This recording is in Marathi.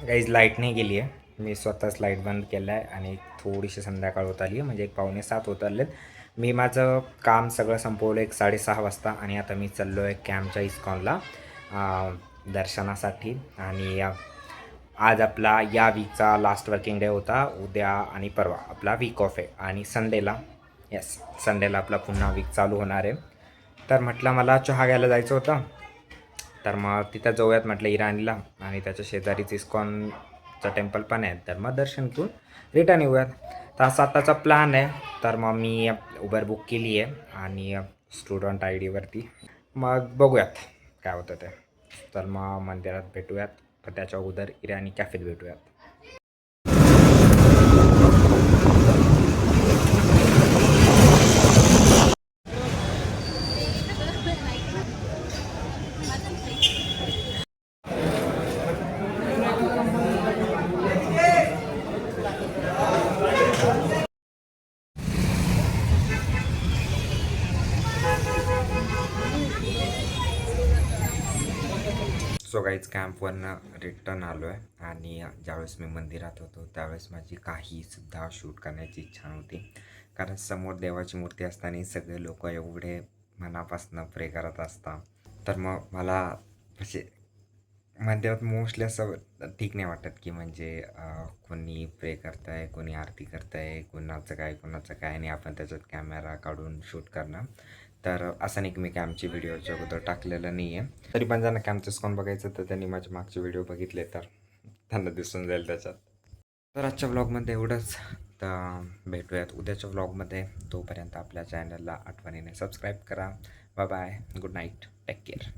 काहीच लाईट नाही गेली आहे. मी स्वतःच लाईट बंद केलं आहे आणि थोडीशी संध्याकाळ होत आली आहे, म्हणजे एक 6:45 होत आले. मी माझं काम सगळं संपवलं एक 6:30 वाजता आणि आता मी चाललो आहे कॅम्पच्या इस्कॉनला दर्शनासाठी. आणि आज आपला या वीकचा लास्ट वर्किंग डे होता. उद्या आणि परवा आपला वीक ऑफ आहे आणि संडेला संडेला आपला पुन्हा वीक चालू होणार आहे. तर म्हटलं मला चहा घ्यायला जायचं होतं, तर मग तिथं जाऊयात म्हटलं इराणीला, आणि त्याच्या शेजारीच इस्कॉनचं टेम्पल पण आहे, तर मग दर्शन घेऊन रिटर्न येऊयात. तर असा आत्ताचा प्लॅन आहे. तर मग मी उबर बुक केली आहे आणि स्टुडंट आय डीवरती. मग बघूयात काय होतं ते. तर मग मंदिरात भेटूयात, तर त्याच्या अगोदर इराणी कॅफेत भेटूयात. सो गाईज कॅम्पवरनं रिटर्न आलो आहे आणि ज्यावेळेस मी मंदिरात होतो त्यावेळेस माझी काहीसुद्धा शूट करण्याची इच्छा नव्हती, कारण समोर देवाची मूर्ती असताना सगळे लोक एवढे मनापासून प्रे करत असतात. तर मग मला म्हणजे मंदिरात मोस्टली असं ठीक नाही वाटत की म्हणजे कोणी प्रे करत आहे, कोणी आरती करत आहे, कोणाचं काय आणि आपण त्याच्यात कॅमेरा काढून शूट करणं. तर असं नाही की मी कॅम्पची व्हिडिओच्या अगोदर टाकलेलं नाही आहे. तरी पण ज्यांना कॅम्पचं स्कॉन बघायचं तर त्यांनी माझे मागचे व्हिडिओ बघितले तर त्यांना दिसून जाईल त्याच्यात. तर आजच्या व्लॉगमध्ये एवढंच. तर भेटूयात उद्याच्या व्लॉगमध्ये. तोपर्यंत आपल्या चॅनलला आठवणीने सबस्क्राईब करा. Bye bye, good night, take care.